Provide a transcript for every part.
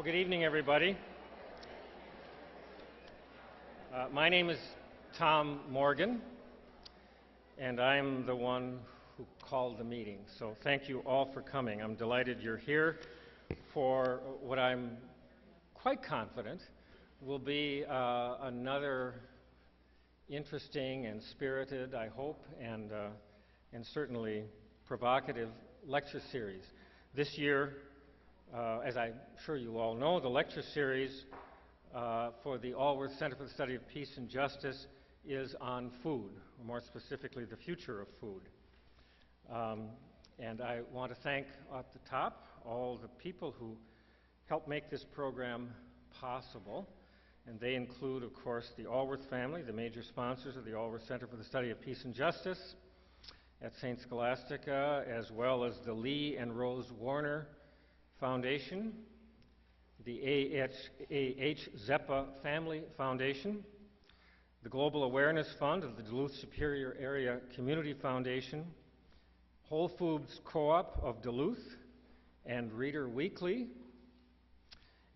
Well, good evening, everybody. My name is Tom Morgan, and I'm the one who called the meeting. So thank you all for coming. I'm delighted you're here for what I'm quite confident will be another interesting and spirited, I hope, and certainly provocative lecture series. This year, as I'm sure you all know, the lecture series for the Allworth Center for the Study of Peace and Justice is on food, or more specifically, the future of food. And I want to thank at the top all the people who helped make this program possible. And they include, of course, the Allworth family, the major sponsors of the Allworth Center for the Study of Peace and Justice at St. Scholastica, as well as the Lee and Rose Warner Foundation, the A.H. Zeppa Family Foundation, the Global Awareness Fund of the Duluth Superior Area Community Foundation, Whole Foods Co-op of Duluth, and Reader Weekly,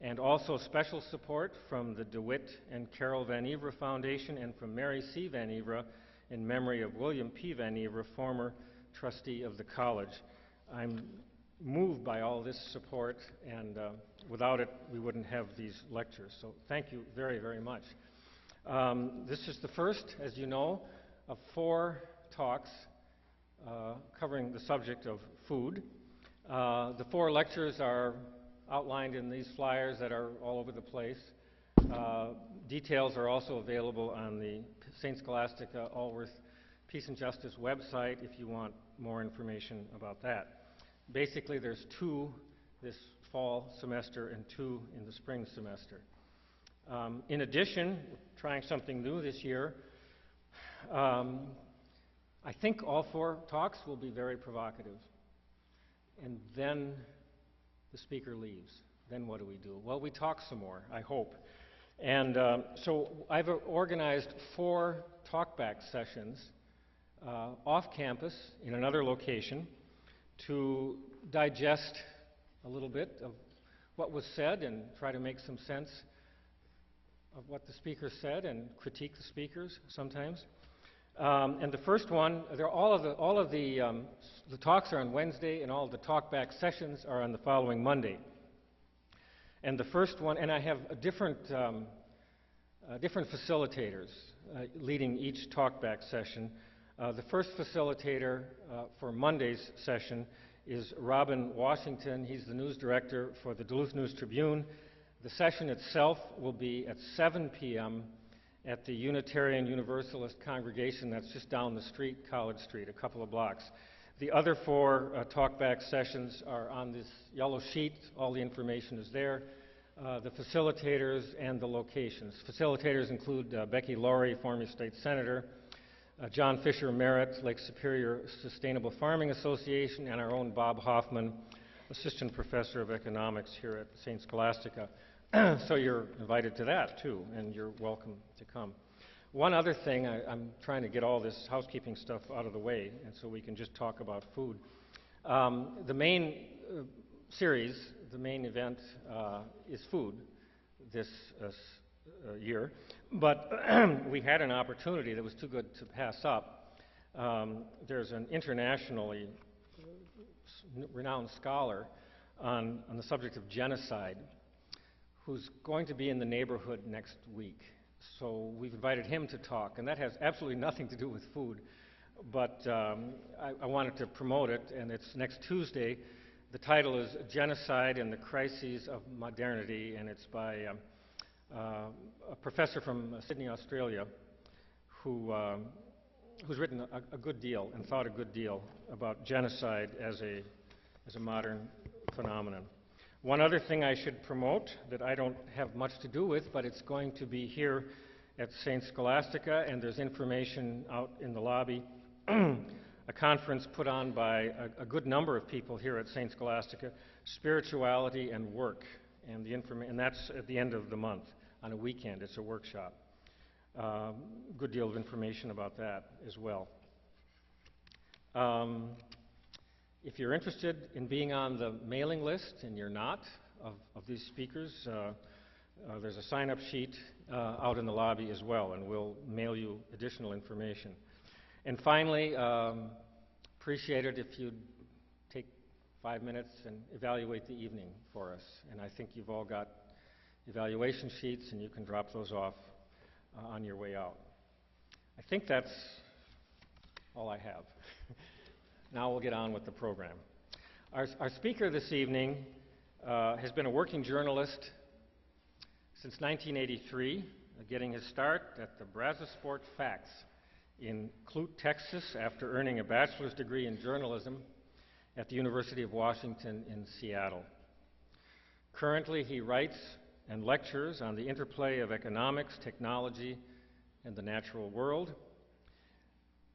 and also special support from the DeWitt and Carol Van Evera Foundation and from Mary C. Van Evera in memory of William P. Van Evera, former trustee of the college. I'm moved by all this support, and without it, we wouldn't have these lectures. So thank you very, very much. This is the first, as you know, of 4 talks covering the subject of food. The 4 lectures are outlined in these flyers that are all over the place. Details are also available on the St. Scholastica Allworth Peace and Justice website if you want more information about that. Basically, there's 2 this fall semester and 2 in the spring semester. In addition, we're trying something new this year. I think all 4 talks will be very provocative. And then the speaker leaves. Then what do? Well, we talk some more, I hope. And so I've organized 4 talkback sessions off campus in another location to digest a little bit of what was said and try to make some sense of what the speaker said and critique the speakers sometimes. And the first one, all of the talks are on Wednesday, and all of the talkback sessions are on the following Monday. And the first one, and I have different facilitators leading each talkback session. The first facilitator for Monday's session is Robin Washington. He's the news director for the Duluth News-Tribune. The session itself will be at 7 p.m. at the Unitarian Universalist congregation that's just down the street, College Street, a couple of blocks. The other 4 talkback sessions are on this yellow sheet. All the information is there. The facilitators and the locations. Facilitators include Becky Laurie, former state senator, John Fisher Merritt, Lake Superior Sustainable Farming Association, and our own Bob Hoffman, assistant professor of economics here at St. Scholastica. So you're invited to that too, and you're welcome to come. One other thing, I'm trying to get all this housekeeping stuff out of the way, and so we can just talk about food. The main series, the main event is food this year, but we had an opportunity that was too good to pass up. There's an internationally renowned scholar on the subject of genocide who's going to be in the neighborhood next week. So we've invited him to talk, and that has absolutely nothing to do with food, but I wanted to promote it, and it's next Tuesday. The title is Genocide and the Crises of Modernity, and it's by a professor from Sydney, Australia, who's written a good deal and thought a good deal about genocide as a modern phenomenon. One other thing I should promote that I don't have much to do with, but it's going to be here at St. Scholastica, and there's information out in the lobby. A conference put on by a good number of people here at St. Scholastica, Spirituality and Work, and that's at the end of the month on a weekend. It's a workshop. Good deal of information about that as well. If you're interested in being on the mailing list and you're not, of these speakers. There's a sign-up sheet out in the lobby as well, and we'll mail you additional information. And finally, appreciate it if you'd take 5 minutes and evaluate the evening for us. And I think you've all got evaluation sheets, and you can drop those off on your way out. I think that's all I have. Now we'll get on with the program. Our speaker this evening has been a working journalist since 1983, getting his start at the Brazosport Fax in Clute, Texas, after earning a bachelor's degree in journalism at the University of Washington in Seattle. Currently, he writes and lectures on the interplay of economics, technology, and the natural world.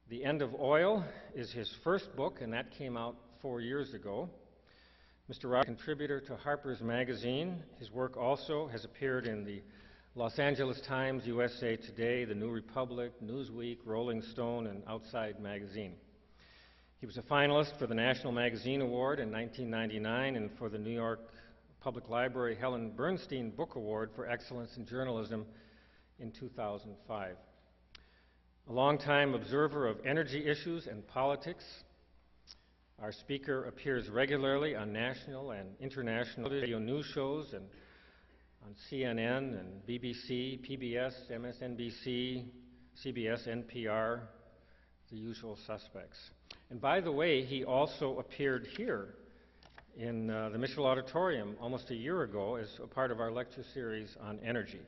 The End of Oil is his first book, and that came out 4 years ago. Mr. Roberts is a contributor to Harper's Magazine. His work also has appeared in the Los Angeles Times, USA Today, The New Republic, Newsweek, Rolling Stone, and Outside Magazine. He was a finalist for the National Magazine Award in 1999 and for the New York Public Library Helen Bernstein Book Award for Excellence in Journalism in 2005. A longtime observer of energy issues and politics, our speaker appears regularly on national and international radio news shows and on CNN and BBC, PBS, MSNBC, CBS, NPR, the usual suspects. And by the way, he also appeared here in the Mitchell Auditorium almost a year ago as a part of our lecture series on energy.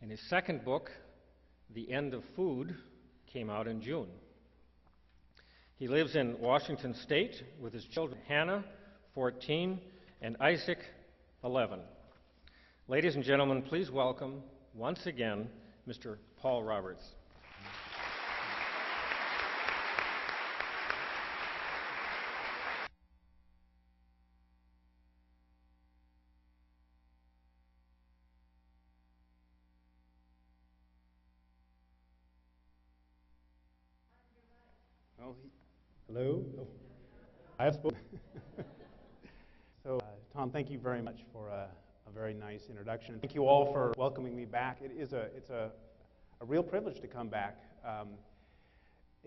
And his second book, The End of Food, came out in June. He lives in Washington State with his children, Hannah, 14, and Isaac, 11. Ladies and gentlemen, please welcome, once again, Mr. Paul Roberts. Well, hello? Oh. I have spoken. So, Tom, thank you very much for a very nice introduction. Thank you all for welcoming me back. It's a real privilege to come back,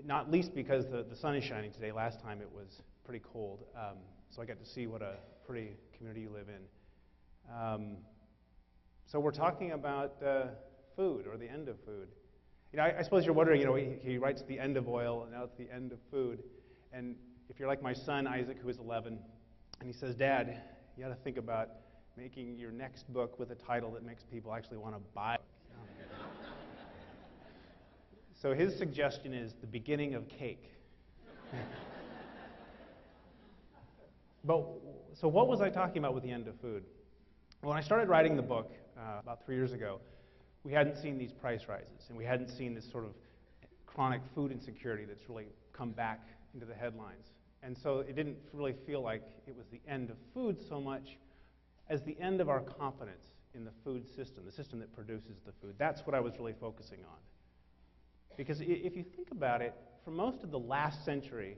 not least because the sun is shining today. Last time it was pretty cold, so I got to see what a pretty community you live in. So we're talking about food, or the end of food. You know, I suppose you're wondering, you know, he writes the end of oil, and now it's the end of food. And if you're like my son, Isaac, who is 11, and he says, Dad, you got to think about making your next book with a title that makes people actually want to buy it. So his suggestion is The Beginning of Cake. So what was I talking about with the end of food? When I started writing the book about 3 years ago, we hadn't seen these price rises, and we hadn't seen this sort of chronic food insecurity that's really come back into the headlines. And so it didn't really feel like it was the end of food so much as the end of our confidence in the food system, the system that produces the food. That's what I was really focusing on. Because if you think about it, for most of the last century,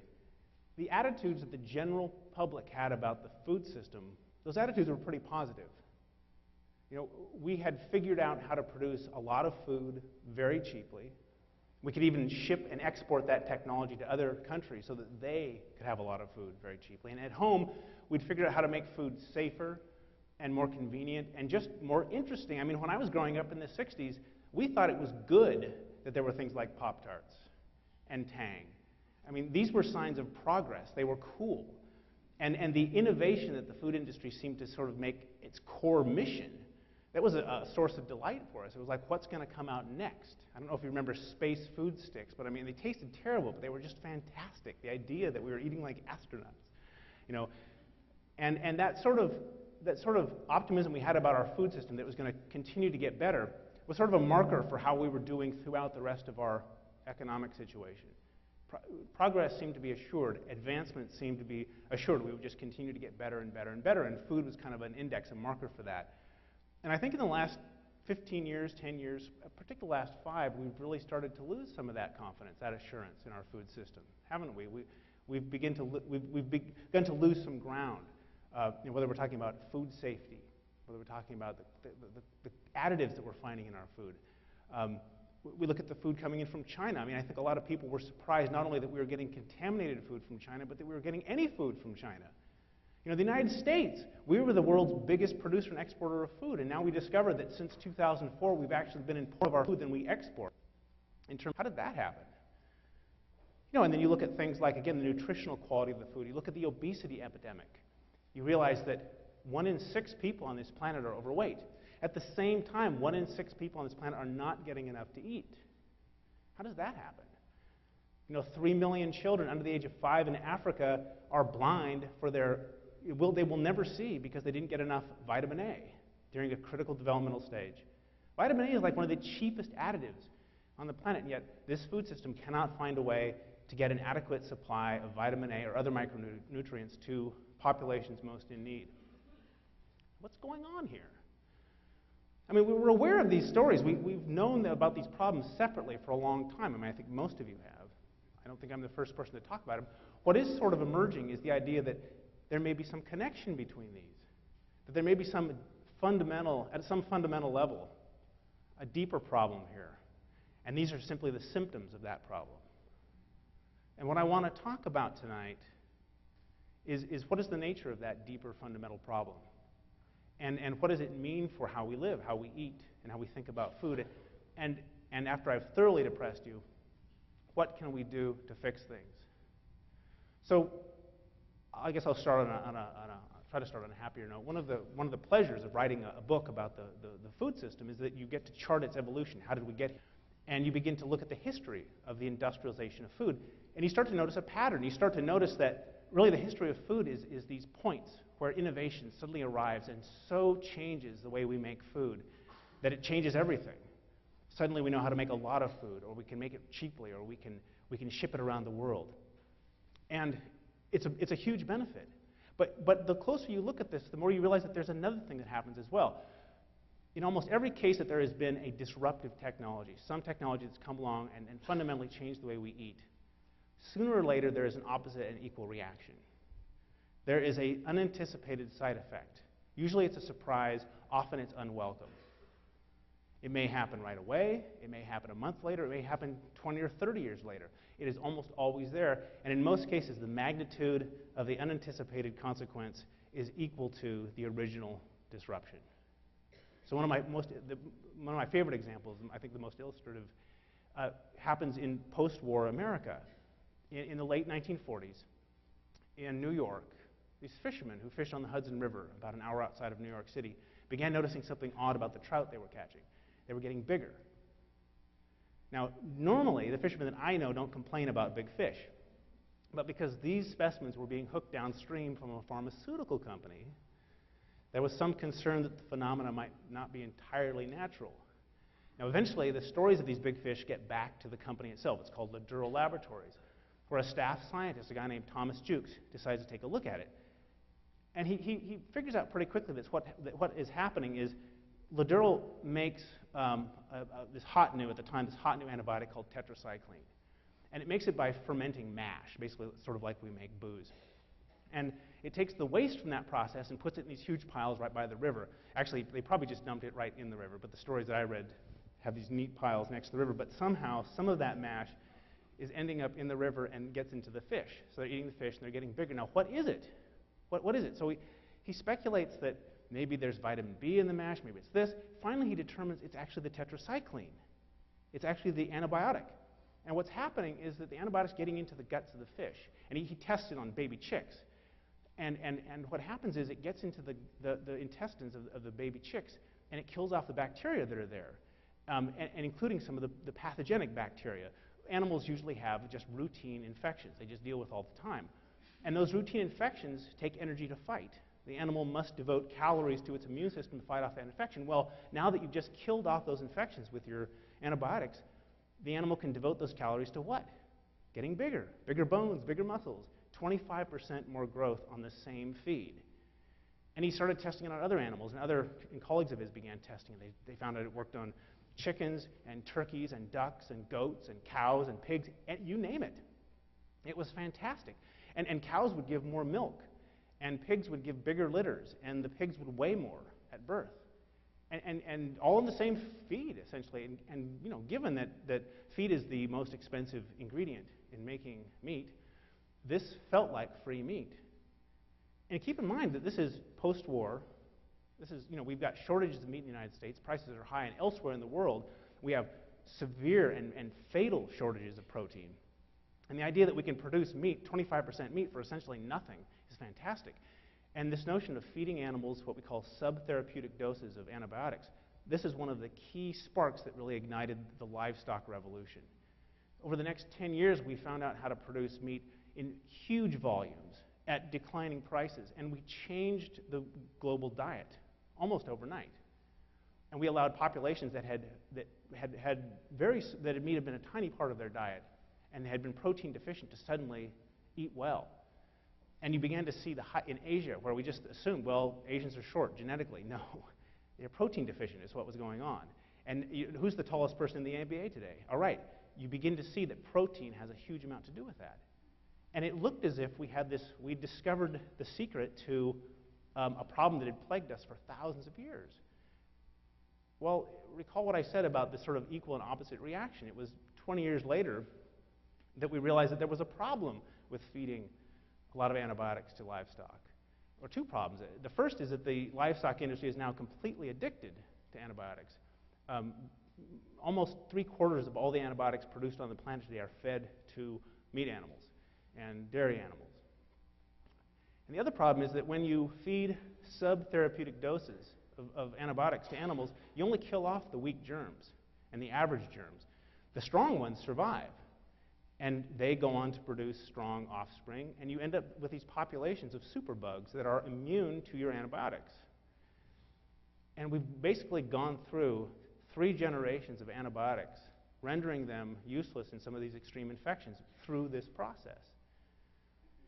the attitudes that the general public had about the food system, those attitudes were pretty positive. You know, we had figured out how to produce a lot of food very cheaply. We could even ship and export that technology to other countries so that they could have a lot of food very cheaply. And at home, we'd figured out how to make food safer and more convenient and just more interesting. I mean, when I was growing up in the 60s, we thought it was good that there were things like Pop-Tarts and Tang. I mean, these were signs of progress. They were cool. And the innovation that the food industry seemed to sort of make its core mission, that was a source of delight for us. It was like, what's going to come out next? I don't know if you remember Space Food Sticks, but I mean, they tasted terrible, but they were just fantastic. The idea that we were eating like astronauts, you know, and that sort of optimism we had about our food system that was going to continue to get better was sort of a marker for how we were doing throughout the rest of our economic situation. Progress seemed to be assured. Advancement seemed to be assured. We would just continue to get better and better and better, and food was kind of an index, a marker for that. And I think in the last 15 years, 10 years, particularly the last 5, we've really started to lose some of that confidence, that assurance in our food system, haven't we? We've begun to lose some ground. whether we're talking about food safety, whether we're talking about the additives that we're finding in our food. We look at the food coming in from China. I mean, I think a lot of people were surprised not only that we were getting contaminated food from China, but that we were getting any food from China. You know, the United States, we were the world's biggest producer and exporter of food, and now we discovered that since 2004, we've actually been importing more of our food than we export. How did that happen? You know, and then you look at things like, again, the nutritional quality of the food. You look at the obesity epidemic. You realize that 1 in 6 people on this planet are overweight. At the same time, 1 in 6 people on this planet are not getting enough to eat. How does that happen? You know, 3 million children under the age of 5 in Africa are blind for they will never see because they didn't get enough vitamin A during a critical developmental stage. Vitamin A is like one of the cheapest additives on the planet, and yet this food system cannot find a way to get an adequate supply of vitamin A or other micronutrients to populations most in need. What's going on here? I mean, we were aware of these stories. We've known about these problems separately for a long time. I mean, I think most of you have. I don't think I'm the first person to talk about them. What is sort of emerging is the idea that there may be some connection between these, that there may be at some fundamental level, a deeper problem here. And these are simply the symptoms of that problem. And what I want to talk about tonight is what is the nature of that deeper fundamental problem? And what does it mean for how we live, how we eat, and how we think about food? And after I've thoroughly depressed you, what can we do to fix things? So I guess I'll start try to start on a happier note. One of the pleasures of writing a book about the food system is that you get to chart its evolution. How did we get here? And you begin to look at the history of the industrialization of food, and you start to notice a pattern. You start to notice that really the history of food is these points where innovation suddenly arrives and so changes the way we make food that it changes everything. Suddenly we know how to make a lot of food, or we can make it cheaply, or we can ship it around the world. And it's a huge benefit. But the closer you look at this, the more you realize that there's another thing that happens as well. In almost every case that there has been a disruptive technology, some technology that's come along and fundamentally changed the way we eat, sooner or later there is an opposite and equal reaction. There is an unanticipated side effect. Usually it's a surprise, often it's unwelcome. It may happen right away, it may happen a month later, it may happen 20 or 30 years later. It is almost always there, and in most cases the magnitude of the unanticipated consequence is equal to the original disruption. So one of my favorite examples, I think the most illustrative, happens in post-war America. In the late 1940s, in New York, these fishermen who fished on the Hudson River, about an hour outside of New York City, began noticing something odd about the trout they were catching. They were getting bigger. Now, normally, the fishermen that I know don't complain about big fish. But because these specimens were being hooked downstream from a pharmaceutical company, there was some concern that the phenomena might not be entirely natural. Now, eventually, the stories of these big fish get back to the company itself. It's called Laduro Laboratories, where a staff scientist, a guy named Thomas Jukes, decides to take a look at it. And he figures out pretty quickly that what is happening is Laduro makes this hot new antibiotic called tetracycline. And it makes it by fermenting mash, basically sort of like we make booze. And it takes the waste from that process and puts it in these huge piles right by the river. Actually, they probably just dumped it right in the river, but the stories that I read have these neat piles next to the river. But somehow, some of that mash is ending up in the river and gets into the fish. So they're eating the fish and they're getting bigger. Now, what is it? What is it? So he speculates that maybe there's vitamin B in the mash, maybe it's this. Finally, he determines it's actually the tetracycline. It's actually the antibiotic. And what's happening is that the antibiotic's getting into the guts of the fish. And he tests it on baby chicks. And what happens is it gets into the intestines of the baby chicks, and it kills off the bacteria that are there, and including some of the pathogenic bacteria. Animals usually have just routine infections. They just deal with all the time. And those routine infections take energy to fight. The animal must devote calories to its immune system to fight off that infection. Well, now that you've just killed off those infections with your antibiotics, the animal can devote those calories to what? Getting bigger. Bigger bones, bigger muscles. 25% more growth on the same feed. And he started testing it on other animals, and colleagues of his began testing it. They found out it worked on chickens and turkeys and ducks and goats and cows and pigs, and you name it. It was fantastic. And cows would give more milk, and pigs would give bigger litters, and the pigs would weigh more at birth. And all in the same feed, essentially. And you know, given that feed is the most expensive ingredient in making meat, this felt like free meat. And keep in mind that this is post-war. This is, you know, we've got shortages of meat in the United States. Prices are high, and elsewhere in the world, we have severe and fatal shortages of protein. And the idea that we can produce meat, 25% meat, for essentially nothing is fantastic. And this notion of feeding animals what we call subtherapeutic doses of antibiotics, this is one of the key sparks that really ignited the livestock revolution. Over the next 10 years, we found out how to produce meat in huge volumes at declining prices, and we changed the global diet almost overnight. And we allowed populations that had meat had been a tiny part of their diet and had been protein deficient to suddenly eat well. And you began to see in Asia, where we just assumed, well, Asians are short genetically. No, they're protein deficient is what was going on. And who's the tallest person in the NBA today? All right, you begin to see that protein has a huge amount to do with that. And it looked as if we discovered the secret to a problem that had plagued us for thousands of years. Well, recall what I said about this sort of equal and opposite reaction. It was 20 years later that we realized that there was a problem with feeding a lot of antibiotics to livestock, or two problems. The first is that the livestock industry is now completely addicted to antibiotics. Almost 3/4 of all the antibiotics produced on the planet today are fed to meat animals and dairy animals. And the other problem is that when you feed subtherapeutic doses of antibiotics to animals, you only kill off the weak germs and the average germs. The strong ones survive, and they go on to produce strong offspring, and you end up with these populations of superbugs that are immune to your antibiotics. And we've basically gone through 3 generations of antibiotics, rendering them useless in some of these extreme infections through this process.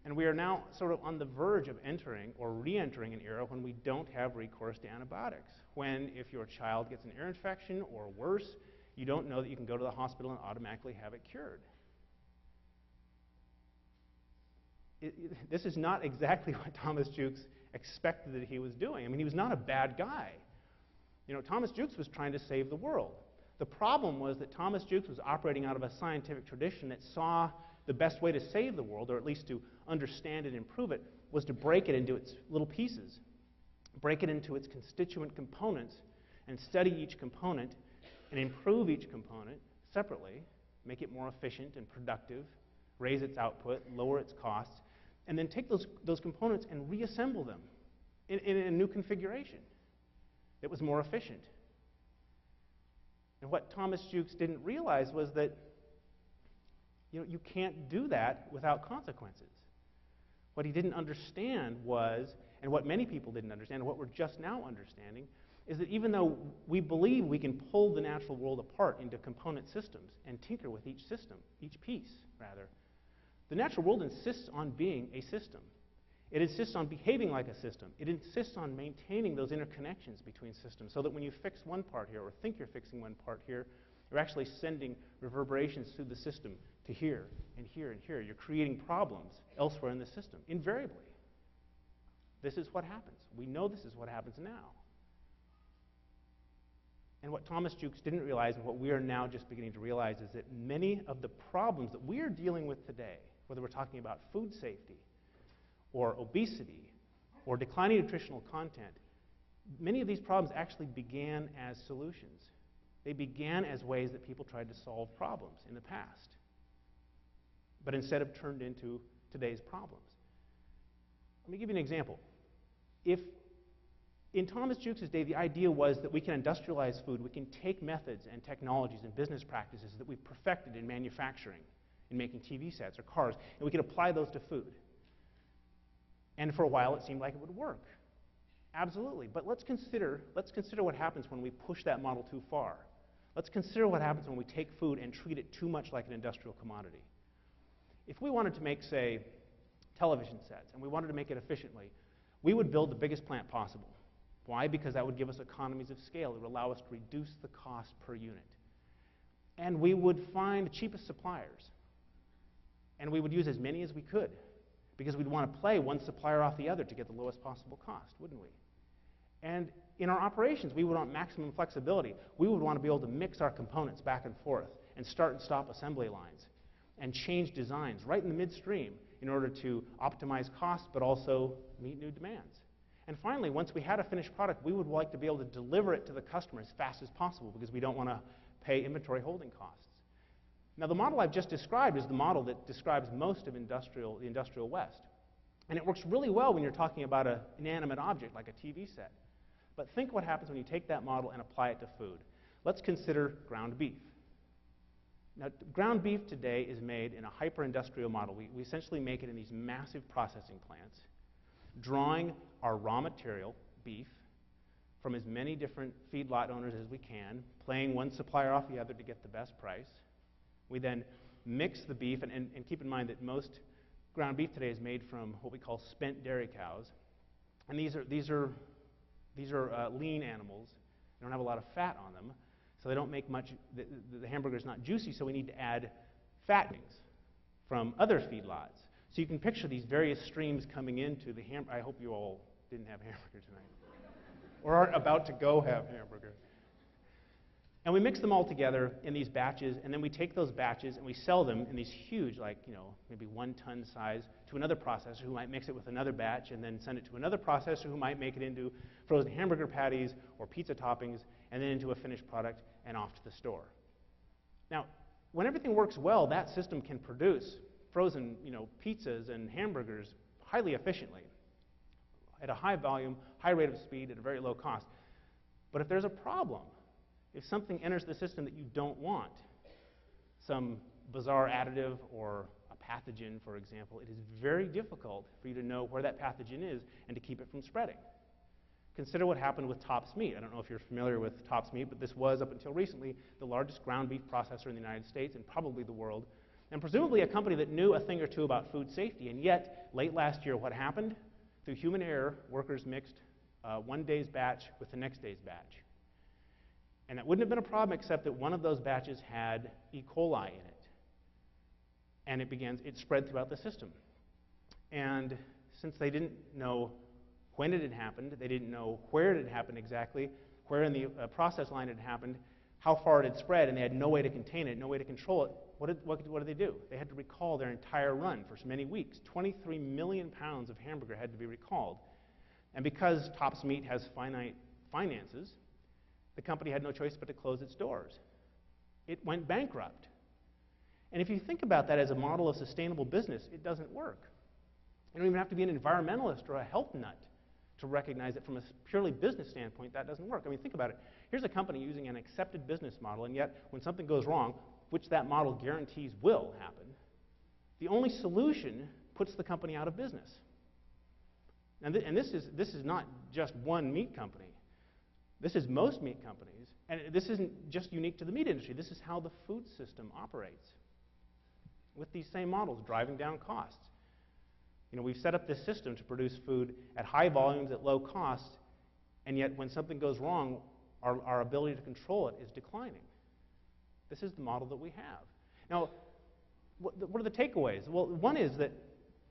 And we are now sort of on the verge of entering or re-entering an era when we don't have recourse to antibiotics. When, if your child gets an ear infection or worse, you don't know that you can go to the hospital and automatically have it cured. This is not exactly what Thomas Jukes expected that he was doing. I mean, he was not a bad guy. You know, Thomas Jukes was trying to save the world. The problem was that Thomas Jukes was operating out of a scientific tradition that saw the best way to save the world, or at least to understand it and improve it, was to break it into its little pieces, break it into its constituent components, and study each component and improve each component separately, make it more efficient and productive, raise its output, lower its costs, and then take those components and reassemble them in a new configuration that was more efficient. And what Thomas Jukes didn't realize was that you can't do that without consequences. What he didn't understand was, and what many people didn't understand, and what we're just now understanding, is that even though we believe we can pull the natural world apart into component systems and tinker with each system, each piece, rather, the natural world insists on being a system. It insists on behaving like a system. It insists on maintaining those interconnections between systems so that when you fix one part here or think you're fixing one part here, you're actually sending reverberations through the system to here and here and here. You're creating problems elsewhere in the system, invariably. This is what happens. We know this is what happens now. And what Thomas Jukes didn't realize, and what we are now just beginning to realize, is that many of the problems that we are dealing with today, whether we're talking about food safety or obesity or declining nutritional content, many of these problems actually began as solutions. They began as ways that people tried to solve problems in the past, but instead have turned into today's problems. Let me give you an example. If in Thomas Jukes' day, the idea was that we can industrialize food, we can take methods and technologies and business practices that we've perfected in manufacturing, in making TV sets or cars, and we can apply those to food. And for a while, it seemed like it would work. Absolutely. But let's consider what happens when we push that model too far. Let's consider what happens when we take food and treat it too much like an industrial commodity. If we wanted to make, say, television sets, and we wanted to make it efficiently, we would build the biggest plant possible. Why? Because that would give us economies of scale. It would allow us to reduce the cost per unit. And we would find the cheapest suppliers. And we would use as many as we could, because we'd want to play one supplier off the other to get the lowest possible cost, wouldn't we? And in our operations, we would want maximum flexibility. We would want to be able to mix our components back and forth and start and stop assembly lines and change designs right in the midstream in order to optimize costs but also meet new demands. And finally, once we had a finished product, we would like to be able to deliver it to the customer as fast as possible because we don't want to pay inventory holding costs. Now, the model I've just described is the model that describes most of the industrial West. And it works really well when you're talking about an inanimate object like a TV set. But think what happens when you take that model and apply it to food. Let's consider ground beef. Now, ground beef today is made in a hyper-industrial model. We essentially make it in these massive processing plants, drawing our raw material, beef, from as many different feedlot owners as we can, playing one supplier off the other to get the best price. We then mix the beef, and keep in mind that most ground beef today is made from what we call spent dairy cows. And these are lean animals. They don't have a lot of fat on them, so they don't make much, the hamburger's not juicy, so we need to add fattenings from other feedlots. So you can picture these various streams coming into the hamburger. I hope you all didn't have hamburger tonight, or aren't about to go have hamburger. And we mix them all together in these batches, and then we take those batches and we sell them in these huge, like, maybe 1 ton size, to another processor who might mix it with another batch and then send it to another processor who might make it into frozen hamburger patties or pizza toppings and then into a finished product and off to the store. Now, when everything works well, that system can produce frozen, pizzas and hamburgers highly efficiently at a high volume, high rate of speed, at a very low cost. But if there's a problem, if something enters the system that you don't want, some bizarre additive or a pathogen, for example, it is very difficult for you to know where that pathogen is and to keep it from spreading. Consider what happened with Tops Meat. I don't know if you're familiar with Tops Meat, but this was, up until recently, the largest ground beef processor in the United States and probably the world, and presumably a company that knew a thing or two about food safety. And yet, late last year, what happened? Through human error, workers mixed one day's batch with the next day's batch. And that wouldn't have been a problem except that one of those batches had E. coli in it. And it spread throughout the system. And since they didn't know when it had happened, they didn't know where it had happened exactly, where in the process line it had happened, how far it had spread, and they had no way to contain it, no way to control it, what did they do? They had to recall their entire run for many weeks. 23 million pounds of hamburger had to be recalled. And because Tops Meat has finite finances, the company had no choice but to close its doors. It went bankrupt. And if you think about that as a model of sustainable business, it doesn't work. You don't even have to be an environmentalist or a health nut to recognize that from a purely business standpoint, that doesn't work. I mean, think about it. Here's a company using an accepted business model, and yet when something goes wrong, which that model guarantees will happen, the only solution puts the company out of business. And this is not just one meat company. This is most meat companies, and this isn't just unique to the meat industry. This is how the food system operates, with these same models driving down costs. We've set up this system to produce food at high volumes at low cost, and yet when something goes wrong, our ability to control it is declining. This is the model that we have. Now, what are the takeaways? Well, one is that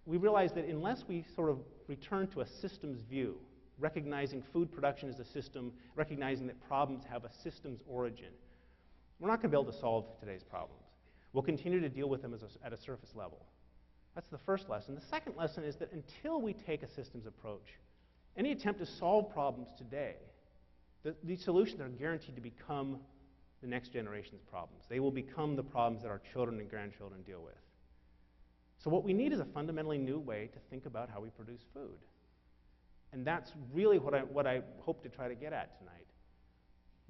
we realize that unless we sort of return to a systems view, recognizing food production as a system, recognizing that problems have a systems origin, we're not going to be able to solve today's problems. We'll continue to deal with them at a surface level. That's the first lesson. The second lesson is that until we take a systems approach, any attempt to solve problems today, these solutions are guaranteed to become the next generation's problems. They will become the problems that our children and grandchildren deal with. So what we need is a fundamentally new way to think about how we produce food. And that's really what I hope to try to get at tonight.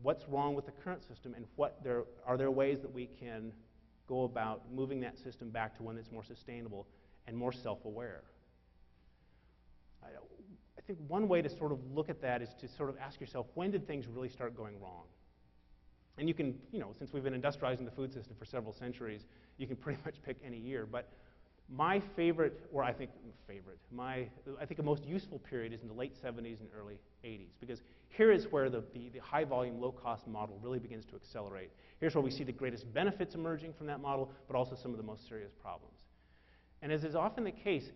What's wrong with the current system, and are there ways that we can go about moving that system back to one that's more sustainable and more self-aware? I think one way to sort of look at that is to sort of ask yourself, when did things really start going wrong? And you can, since we've been industrializing the food system for several centuries, you can pretty much pick any year. But my favorite, or I think a most useful period is in the late 70s and early 80s, because here is where the high-volume, low-cost model really begins to accelerate. Here's where we see the greatest benefits emerging from that model, but also some of the most serious problems. And as is often the case,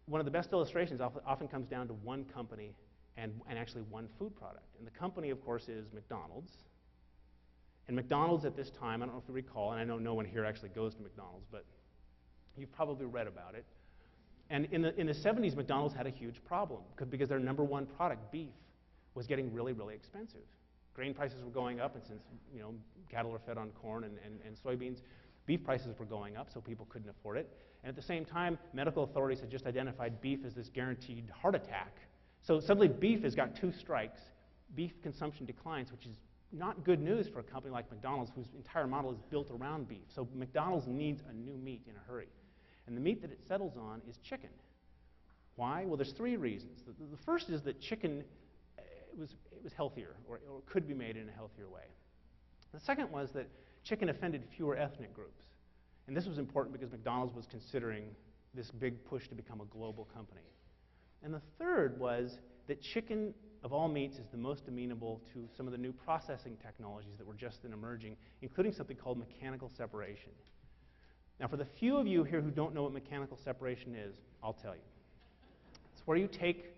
one of the best illustrations often comes down to one company and actually one food product. And the company, of course, is McDonald's. And McDonald's at this time, I don't know if you recall, and I know no one here actually goes to McDonald's, but you've probably read about it. And in the 70s, McDonald's had a huge problem because their number one product, beef, was getting really, really expensive. Grain prices were going up, and since cattle are fed on corn and soybeans, beef prices were going up, so people couldn't afford it. And at the same time, medical authorities had just identified beef as this guaranteed heart attack. So suddenly beef has got two strikes. Beef consumption declines, which is not good news for a company like McDonald's, whose entire model is built around beef. So McDonald's needs a new meat in a hurry. And the meat that it settles on is chicken. Why? Well, there's three reasons. The first is that chicken it was healthier, or could be made in a healthier way. The second was that chicken offended fewer ethnic groups. And this was important because McDonald's was considering this big push to become a global company. And the third was that chicken, of all meats, is the most amenable to some of the new processing technologies that were just then emerging, including something called mechanical separation. Now, for the few of you here who don't know what mechanical separation is, I'll tell you. It's where you take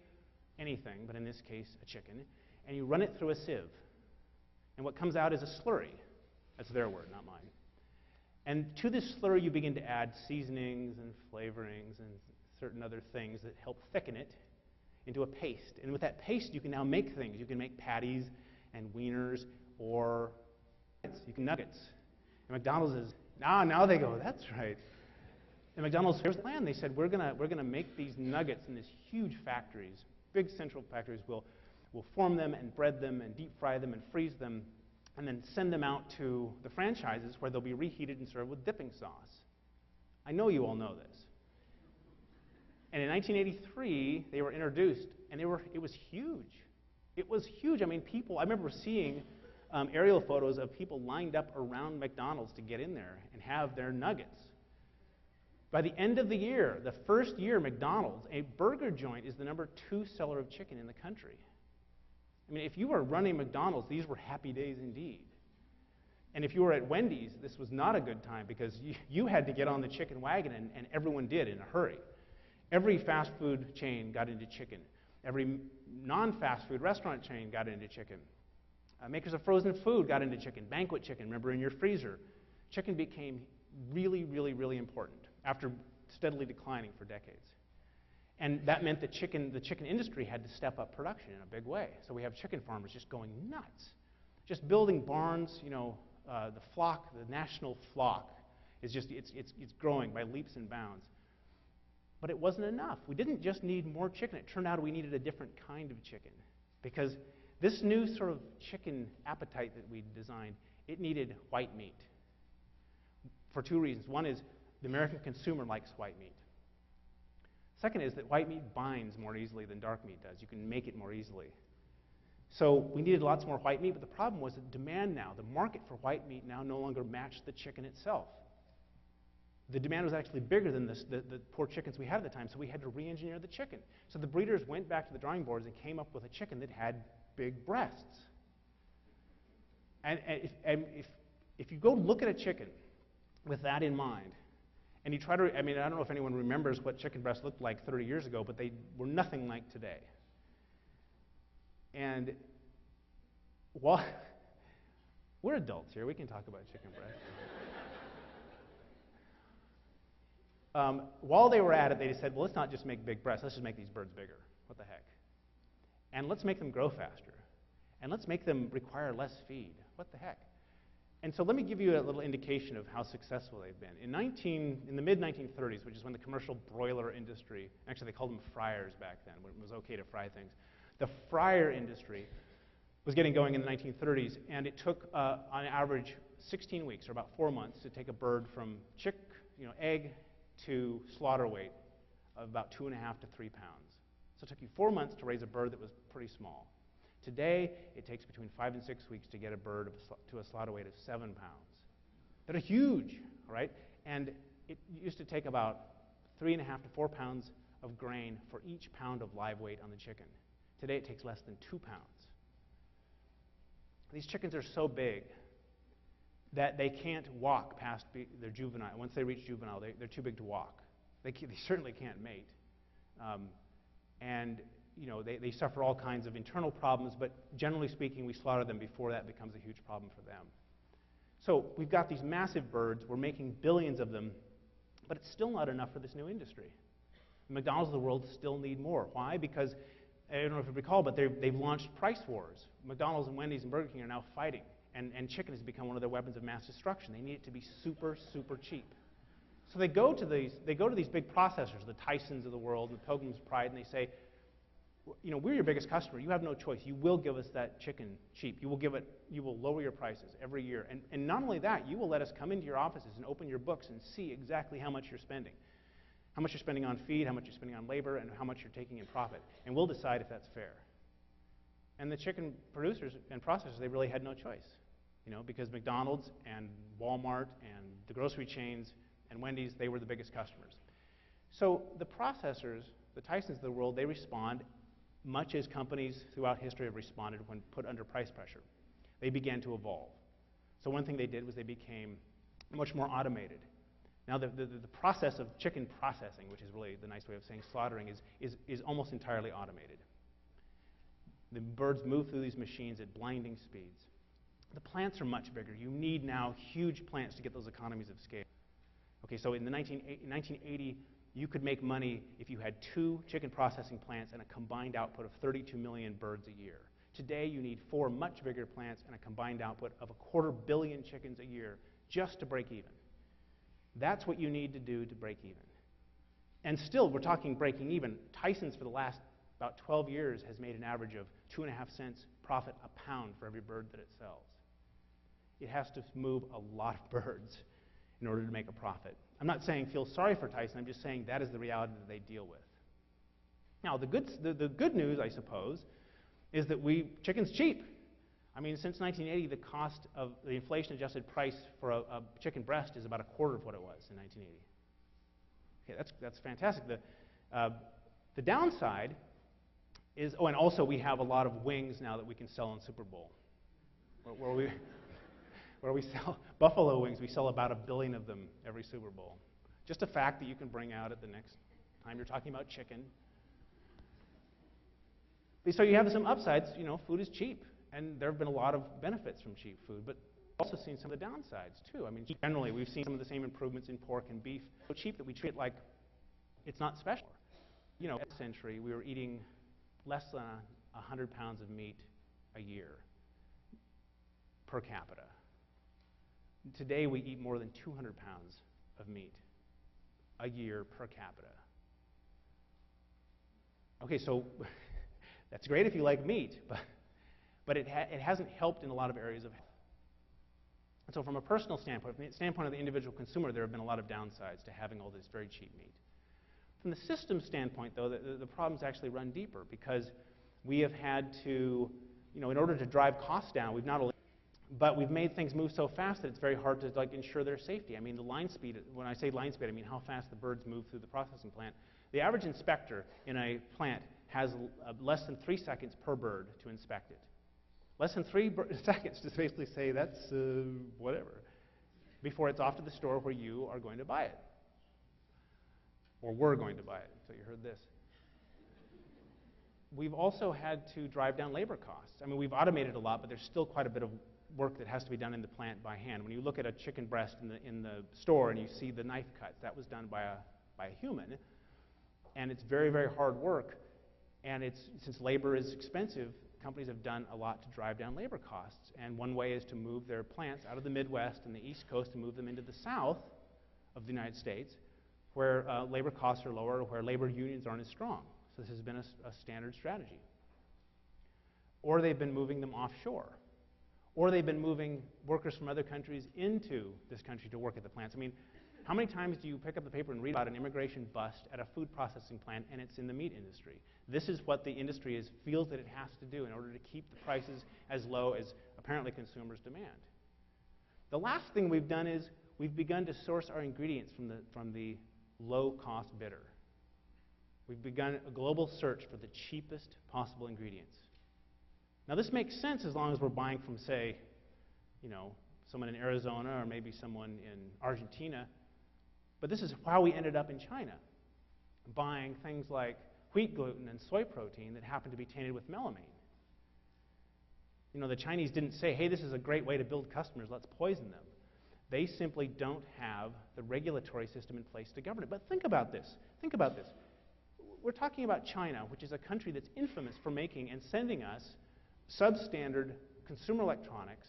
anything, but in this case, a chicken, and you run it through a sieve. And what comes out is a slurry. That's their word, not mine. And to this slurry, you begin to add seasonings and flavorings and certain other things that help thicken it into a paste. And with that paste, you can now make things. You can make patties and wieners, or you can nuggets. And McDonald's is, now they go, that's right. And McDonald's, here's the plan. They said, we're gonna make these nuggets in these huge factories, big central factories. We'll form them and bread them and deep fry them and freeze them, and then send them out to the franchises where they'll be reheated and served with dipping sauce. I know you all know this. And in 1983, they were introduced, and it was huge. It was huge. I mean, I remember seeing aerial photos of people lined up around McDonald's to get in there and have their nuggets. By the end of the year, the first year, McDonald's, a burger joint, is the number 2 seller of chicken in the country. I mean, if you were running McDonald's, these were happy days indeed. And if you were at Wendy's, this was not a good time because you had to get on the chicken wagon, and everyone did in a hurry. Every fast food chain got into chicken. Every non-fast food restaurant chain got into chicken. Makers of frozen food got into chicken. Banquet chicken, remember, in your freezer. Chicken became really, really, really important after steadily declining for decades. And that meant that the chicken industry had to step up production in a big way. So we have chicken farmers just going nuts, just building barns. The flock, the national flock, is just it's growing by leaps and bounds. But it wasn't enough. We didn't just need more chicken. It turned out we needed a different kind of chicken, because this new sort of chicken appetite that we designed, it needed white meat for two reasons. One is the American consumer likes white meat. Second is that white meat binds more easily than dark meat does. You can make it more easily. So we needed lots more white meat, but the problem was that demand now, the market for white meat now no longer matched the chicken itself. The demand was actually bigger than the poor chickens we had at the time, so we had to re-engineer the chicken. So the breeders went back to the drawing boards and came up with a chicken that had big breasts. And if you go look at a chicken with that in mind, and you try to, I don't know if anyone remembers what chicken breasts looked like 30 years ago, but they were nothing like today. And while we're adults here, we can talk about chicken breast. While they were at it, they said, well, let's not just make big breasts, let's just make these birds bigger. What the heck? And let's make them grow faster. And let's make them require less feed. What the heck? And so let me give you a little indication of how successful they've been. In the mid-1930s, which is when the commercial broiler industry, actually they called them fryers back then, when it was okay to fry things. The fryer industry was getting going in the 1930s, and it took, on average, 16 weeks, or about 4 months, to take a bird from egg to slaughter weight of about 2.5 to 3 pounds. So it took you 4 months to raise a bird that was pretty small. Today, it takes between 5 and 6 weeks to get a bird to a slaughter weight of 7 pounds. That are huge, right? And it used to take about 3.5 to 4 pounds of grain for each pound of live weight on the chicken. Today, it takes less than 2 pounds. These chickens are so big that they can't walk past their juvenile. Once they reach juvenile, they're too big to walk. They certainly can't mate. And they suffer all kinds of internal problems, but generally speaking, we slaughter them before that becomes a huge problem for them. So we've got these massive birds, we're making billions of them, but it's still not enough for this new industry. The McDonald's of the world still need more. Why? Because, I don't know if you recall, but they've launched price wars. McDonald's and Wendy's and Burger King are now fighting, and chicken has become one of their weapons of mass destruction. They need it to be super, super cheap. So they go to these big processors, the Tysons of the world, and the Pilgrim's Pride, and they say, we're your biggest customer. You have no choice. You will give us that chicken cheap. You will lower your prices every year. And not only that, you will let us come into your offices and open your books and see exactly how much you're spending. How much you're spending on feed, how much you're spending on labor, and how much you're taking in profit. And we'll decide if that's fair. And the chicken producers and processors, they really had no choice. Because McDonald's and Walmart and the grocery chains and Wendy's, they were the biggest customers. So the processors, the Tysons of the world, they respond much as companies throughout history have responded when put under price pressure. They began to evolve. So one thing they did was they became much more automated. Now the process of chicken processing, which is really the nice way of saying slaughtering, is almost entirely automated. The birds move through these machines at blinding speeds. The plants are much bigger. You need now huge plants to get those economies of scale. Okay, so in 1980, you could make money if you had 2 chicken processing plants and a combined output of 32 million birds a year. Today, you need 4 much bigger plants and a combined output of 250 million chickens a year just to break even. That's what you need to do to break even. And still, we're talking breaking even. Tyson's, for the last about 12 years, has made an average of 2.5 cents profit a pound for every bird that it sells. It has to move a lot of birds in order to make a profit. I'm not saying feel sorry for Tyson, I'm just saying that is the reality that they deal with. Now, the good news, I suppose, is that chicken's cheap. I mean, since 1980, the cost of the inflation-adjusted price for a chicken breast is about a quarter of what it was in 1980. Okay, that's fantastic. The downside is, and also we have a lot of wings now that we can sell on Super Bowl, where we sell buffalo wings. We sell about 1 billion of them every Super Bowl. Just a fact that you can bring out at the next time you're talking about chicken. So you have some upsides. Food is cheap, and there have been a lot of benefits from cheap food, but we've also seen some of the downsides too. I mean, generally, we've seen some of the same improvements in pork and beef. So cheap that we treat it like it's not special. In the century, we were eating less than 100 pounds of meat a year per capita. Today, we eat more than 200 pounds of meat a year per capita. Okay, so that's great if you like meat, but it hasn't helped in a lot of areas of health. And so from a personal standpoint, from the standpoint of the individual consumer, there have been a lot of downsides to having all this very cheap meat. From the system standpoint, though, the problems actually run deeper because we have had to, in order to drive costs down, but we've made things move so fast that it's very hard to ensure their safety. I mean, the line speed, when I say line speed, I mean how fast the birds move through the processing plant. The average inspector in a plant has less than 3 seconds per bird to inspect it. Less than 3 seconds to basically say, that's whatever, before it's off to the store where you are going to buy it. Or we're going to buy it, so you heard this. We've also had to drive down labor costs. I mean, we've automated a lot, but there's still quite a bit of work that has to be done in the plant by hand. When you look at a chicken breast in the store and you see the knife cuts, that was done by a human, and it's very, very hard work. And since labor is expensive, companies have done a lot to drive down labor costs. And one way is to move their plants out of the Midwest and the East Coast and move them into the South of the United States, where labor costs are lower, where labor unions aren't as strong. So this has been a standard strategy. Or they've been moving them offshore. Or they've been moving workers from other countries into this country to work at the plants. I mean, how many times do you pick up the paper and read about an immigration bust at a food processing plant and it's in the meat industry? This is what the industry feels that it has to do in order to keep the prices as low as apparently consumers demand. The last thing we've done is we've begun to source our ingredients from the low-cost bidder. We've begun a global search for the cheapest possible ingredients. Now, this makes sense as long as we're buying from, say, someone in Arizona or maybe someone in Argentina. But this is how we ended up in China, buying things like wheat gluten and soy protein that happen to be tainted with melamine. You know, the Chinese didn't say, hey, this is a great way to build customers, let's poison them. They simply don't have the regulatory system in place to govern it. But think about this. Think about this. We're talking about China, which is a country that's infamous for making and sending us substandard consumer electronics,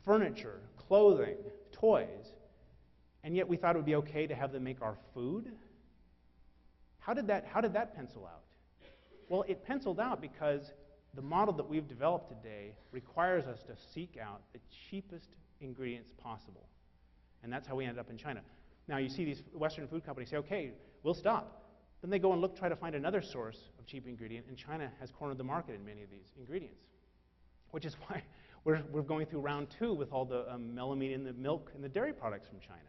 furniture, clothing, toys, and yet we thought it would be okay to have them make our food? How did that pencil out? Well, it penciled out because the model that we've developed today requires us to seek out the cheapest ingredients possible. And that's how we ended up in China. Now, you see these Western food companies say, okay, we'll stop. Then they go and try to find another source of cheap ingredient, and China has cornered the market in many of these ingredients, which is why we're going through round 2 with all the melamine in the milk and the dairy products from China.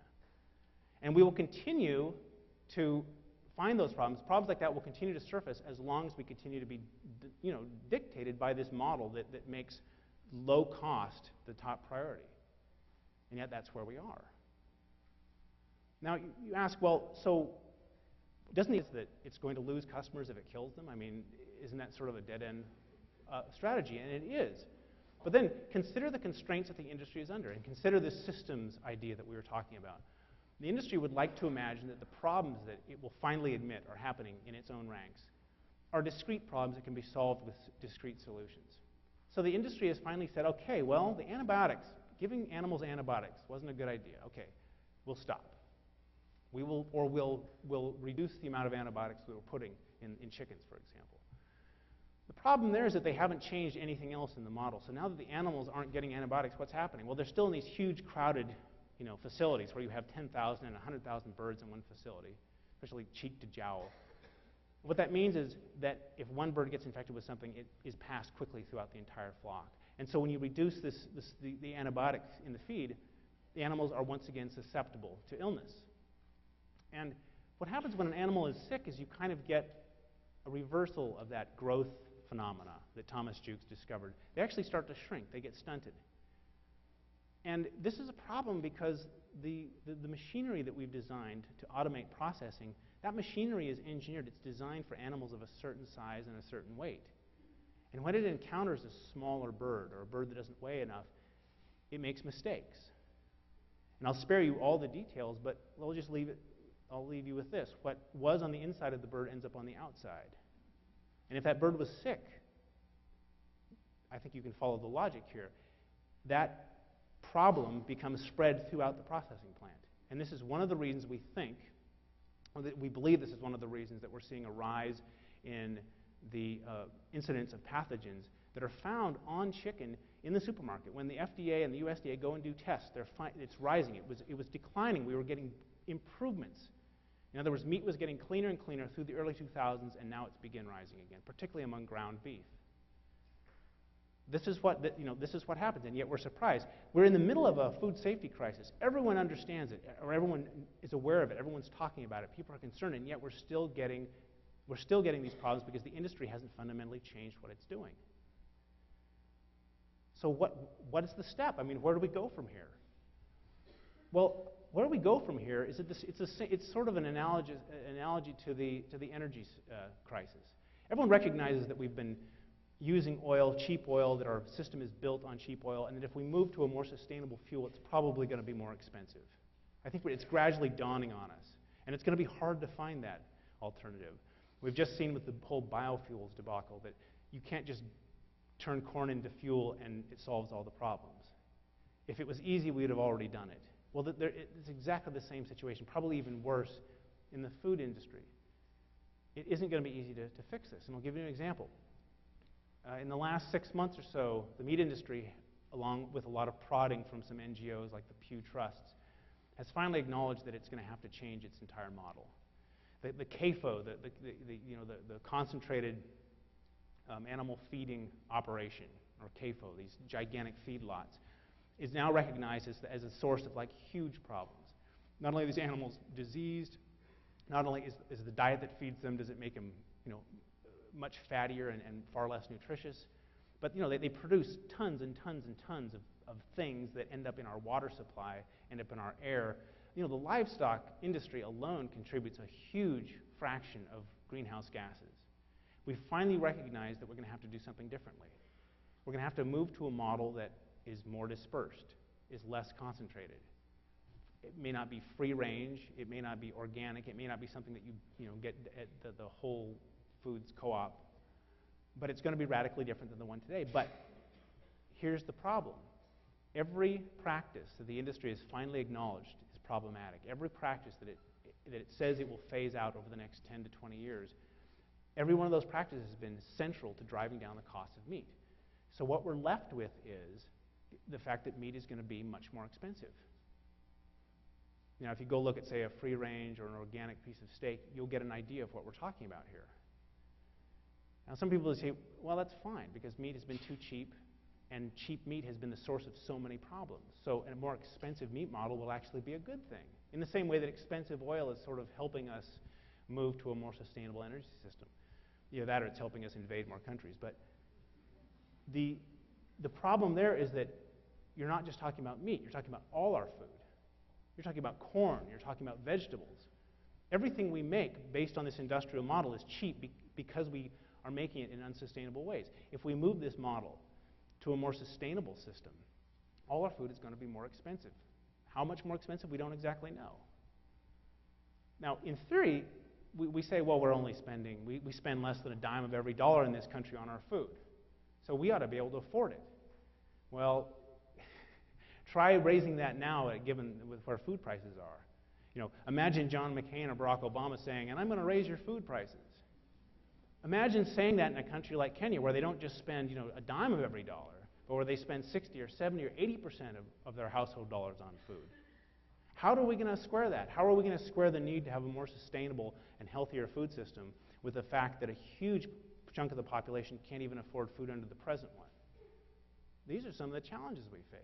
And we will continue to find those problems. Problems like that will continue to surface as long as we continue to be dictated by this model that makes low cost the top priority. And yet that's where we are. Now, you ask, well, so doesn't it that it's going to lose customers if it kills them? I mean, isn't that sort of a dead-end strategy? And it is. But then consider the constraints that the industry is under, and consider the systems idea that we were talking about. The industry would like to imagine that the problems that it will finally admit are happening in its own ranks are discrete problems that can be solved with discrete solutions. So the industry has finally said, okay, well, the antibiotics, giving animals antibiotics wasn't a good idea. Okay, we'll stop. We'll reduce the amount of antibiotics that we're putting in chickens, for example. The problem there is that they haven't changed anything else in the model. So now that the animals aren't getting antibiotics, what's happening? Well, they're still in these huge crowded facilities where you have 10,000 and 100,000 birds in one facility, especially cheek to jowl. What that means is that if one bird gets infected with something, it is passed quickly throughout the entire flock. And so when you reduce the antibiotics in the feed, the animals are once again susceptible to illness. And what happens when an animal is sick is you kind of get a reversal of that growth phenomena that Thomas Jukes discovered. They actually start to shrink. They get stunted. And this is a problem because the machinery that we've designed to automate processing, that machinery is engineered. It's designed for animals of a certain size and a certain weight. And when it encounters a smaller bird or a bird that doesn't weigh enough, it makes mistakes. And I'll spare you all the details, but I'll leave you with this. What was on the inside of the bird ends up on the outside. And if that bird was sick, I think you can follow the logic here, that problem becomes spread throughout the processing plant. And this is one of the reasons we think, or that we believe this is one of the reasons that we're seeing a rise in the incidence of pathogens that are found on chicken in the supermarket. When the FDA and the USDA go and do tests, it's rising. It was declining. We were getting improvements. In other words, meat was getting cleaner and cleaner through the early 2000s, and now it's begun rising again, particularly among ground beef. This is what happens, and yet we're surprised. We're in the middle of a food safety crisis. Everyone understands it, or everyone is aware of it. Everyone's talking about it. People are concerned, and yet we're still getting these problems because the industry hasn't fundamentally changed what it's doing. So what is the step? I mean, where do we go from here? Well, where we go from here is it's sort of an analogy to the energy crisis. Everyone recognizes that we've been using oil, cheap oil, that our system is built on cheap oil, and that if we move to a more sustainable fuel, it's probably going to be more expensive. I think it's gradually dawning on us, and it's going to be hard to find that alternative. We've just seen with the whole biofuels debacle that you can't just turn corn into fuel and it solves all the problems. If it was easy, we'd have already done it. Well, it's exactly the same situation, probably even worse in the food industry. It isn't going to be easy to fix this, and I'll give you an example. In the last 6 months or so, the meat industry, along with a lot of prodding from some NGOs like the Pew Trusts, has finally acknowledged that it's going to have to change its entire model. The CAFO, the concentrated animal feeding operation, or CAFO, these gigantic feedlots, is now recognized as a source of huge problems. Not only are these animals diseased, not only is the diet that feeds them, does it make them much fattier and far less nutritious, but they produce tons and tons and tons of things that end up in our water supply, end up in our air. The livestock industry alone contributes a huge fraction greenhouse gases. We finally recognized that we're going to have to do something differently. We're going to have to move to a model that is more dispersed, is less concentrated. It may not be free range, it may not be organic, it may not be something that you get at the Whole Foods co-op, but it's going to be radically different than the one today. But here's the problem. Every practice that the industry has finally acknowledged is problematic. Every practice that it says it will phase out over the next 10 to 20 years, every one of those practices has been central to driving down the cost of meat. So what we're left with is the fact that meat is going to be much more expensive. Now, if you go look at, say, a free range or an organic piece of steak, you'll get an idea of what we're talking about here. Now, some people will say, well, that's fine, because meat has been too cheap, and cheap meat has been the source of so many problems. So a more expensive meat model will actually be a good thing, in the same way that expensive oil is sort of helping us move to a more sustainable energy system. Either that or it's helping us invade more countries. But the problem there is that you're not just talking about meat, you're talking about all our food. You're talking about corn, you're talking about vegetables. Everything we make based on this industrial model is cheap because we are making it in unsustainable ways. If we move this model to a more sustainable system, all our food is going to be more expensive. How much more expensive, we don't exactly know. Now, in theory, we say, well, we spend less than a dime of every dollar in this country on our food. So we ought to be able to afford it. Well, try raising that now, given with where food prices are. Imagine John McCain or Barack Obama saying, and I'm going to raise your food prices. Imagine saying that in a country like Kenya, where they don't just spend a dime of every dollar, but where they spend 60 or 70 or 80% of their household dollars on food. How are we going to square that? How are we going to square the need to have a more sustainable and healthier food system with the fact that a huge chunk of the population can't even afford food under the present one? These are some of the challenges we face.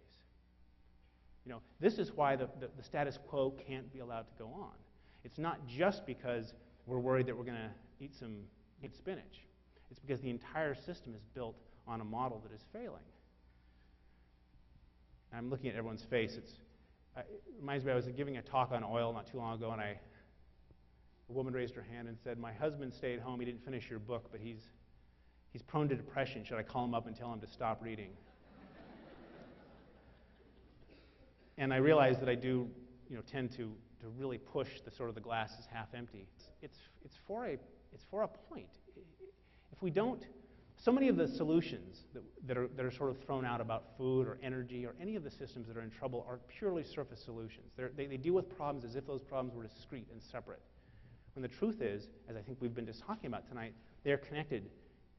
This is why the status quo can't be allowed to go on. It's not just because we're worried that we're going to eat spinach. It's because the entire system is built on a model that is failing. I'm looking at everyone's face. It reminds me, I was giving a talk on oil not too long ago, and a woman raised her hand and said, my husband stayed home. He didn't finish your book, but he's prone to depression. Should I call him up and tell him to stop reading? And I realize that I do, tend to really push the glass is half empty. It's for a point. If we don't, so many of the solutions that are sort of thrown out about food or energy or any of the systems that are in trouble are purely surface solutions. They deal with problems as if those problems were discrete and separate. When the truth is, as I think we've been just talking about tonight, they are connected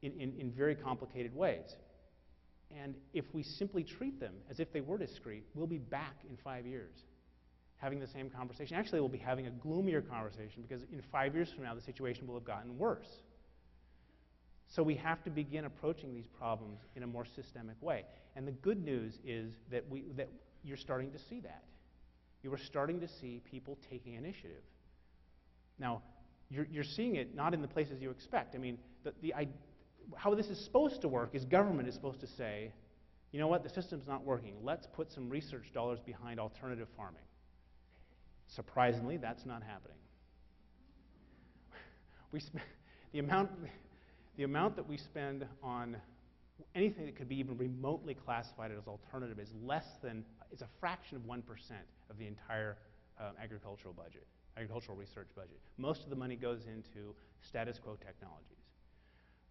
in very complicated ways. And if we simply treat them as if they were discrete, we'll be back in 5 years having the same conversation. Actually, we'll be having a gloomier conversation because in 5 years from now, the situation will have gotten worse. So we have to begin approaching these problems in a more systemic way. And the good news is that you're starting to see that. You are starting to see people taking initiative. Now, you're seeing it not in the places you expect. I mean, how this is supposed to work is government is supposed to say, you know what, the system's not working. Let's put some research dollars behind alternative farming. Surprisingly, that's not happening. The amount that we spend on anything that could be even remotely classified as alternative is it's a fraction of 1% of the entire agricultural research budget. Most of the money goes into status quo technologies.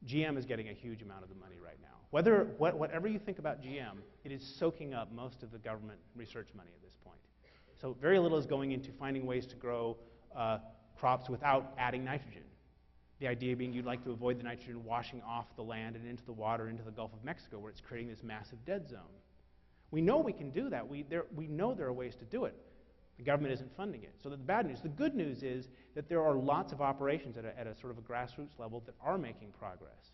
GM is getting a huge amount of the money right now. Whatever you think about GM, it is soaking up most of the government research money at this point. So very little is going into finding ways to grow crops without adding nitrogen. The idea being you'd like to avoid the nitrogen washing off the land and into the water, into the Gulf of Mexico, where it's creating this massive dead zone. We know we can do that. We know there are ways to do it. The government isn't funding it. So the bad news. The good news is that there are lots of operations at a sort of a grassroots level that are making progress.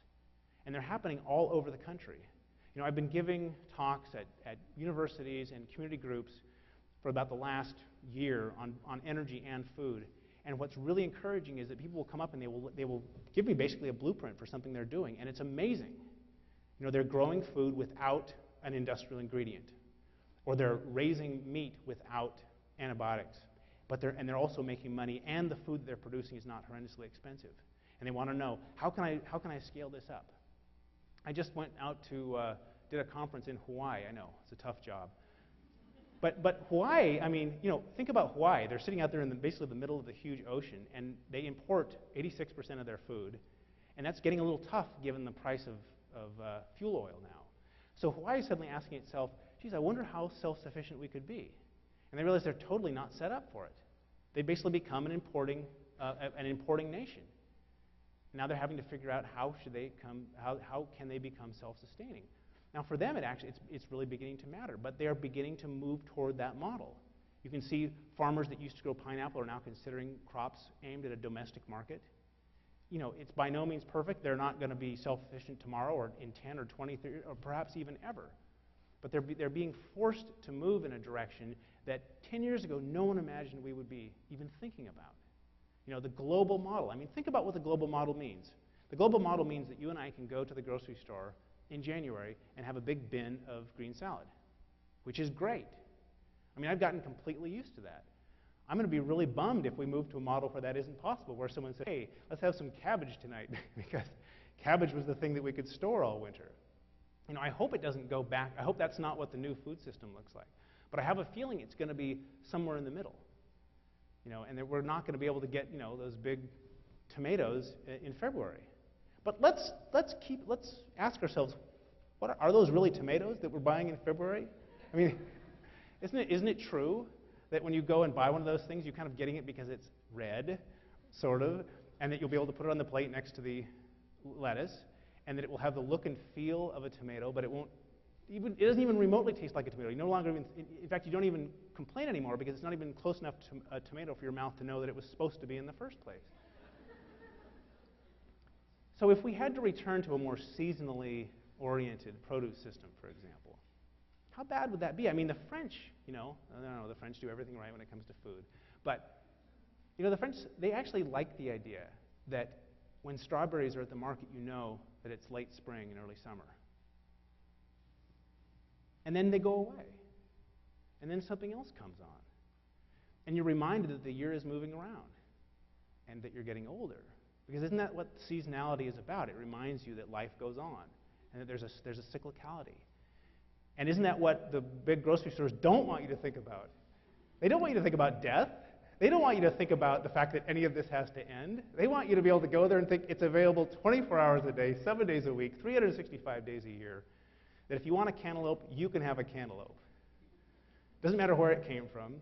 And they're happening all over the country. I've been giving talks at universities and community groups for about the last year on energy and food. And what's really encouraging is that people will come up and they will give me basically a blueprint for something they're doing. And it's amazing. They're growing food without an industrial ingredient. Or they're raising meat without antibiotics, and they're also making money, and the food they're producing is not horrendously expensive. And they want to know, how can I scale this up? I just went out to, did a conference in Hawaii. I know, it's a tough job. But Hawaii, I mean, think about Hawaii. They're sitting out there in basically the middle of the huge ocean, and they import 86% of their food. And that's getting a little tough given the price of fuel oil now. So Hawaii is suddenly asking itself, geez, I wonder how self-sufficient we could be. And they realize they're totally not set up for it. They basically become an importing nation. Now they're having to figure out how can they become self-sustaining. Now for them, it's really beginning to matter, but they are beginning to move toward that model. You can see farmers that used to grow pineapple are now considering crops aimed at a domestic market. It's by no means perfect. They're not going to be self-sufficient tomorrow or in 10 or 20, 30, or perhaps even ever. But they're being forced to move in a direction that 10 years ago no one imagined we would be even thinking about. The global model. I mean, think about what the global model means. The global model means that you and I can go to the grocery store in January and have a big bin of green salad, which is great. I mean, I've gotten completely used to that. I'm going to be really bummed if we move to a model where that isn't possible, where someone says, hey, let's have some cabbage tonight, because cabbage was the thing that we could store all winter. I hope it doesn't go back. I hope that's not what the new food system looks like. But I have a feeling it's going to be somewhere in the middle. And that we're not going to be able to get, those big tomatoes in February. But let's ask ourselves, are those really tomatoes that we're buying in February? I mean, isn't it true that when you go and buy one of those things, you're kind of getting it because it's red, sort of, and that you'll be able to put it on the plate next to the lettuce, and that it will have the look and feel of a tomato, but it doesn't even remotely taste like a tomato. You no longer even, in fact, you don't even complain anymore because it's not even close enough to a tomato for your mouth to know that it was supposed to be in the first place. So if we had to return to a more seasonally oriented produce system, for example, how bad would that be? I mean, the French, the French do everything right when it comes to food. But, the French, they actually like the idea that when strawberries are at the market, you know that it's late spring and early summer. And then they go away. And then something else comes on. And you're reminded that the year is moving around and that you're getting older. Because isn't that what seasonality is about? It reminds you that life goes on and that there's a cyclicality. And isn't that what the big grocery stores don't want you to think about? They don't want you to think about death. They don't want you to think about the fact that any of this has to end. They want you to be able to go there and think it's available 24 hours a day, 7 days a week, 365 days a year. That if you want a cantaloupe, you can have a cantaloupe. Doesn't matter where it came from.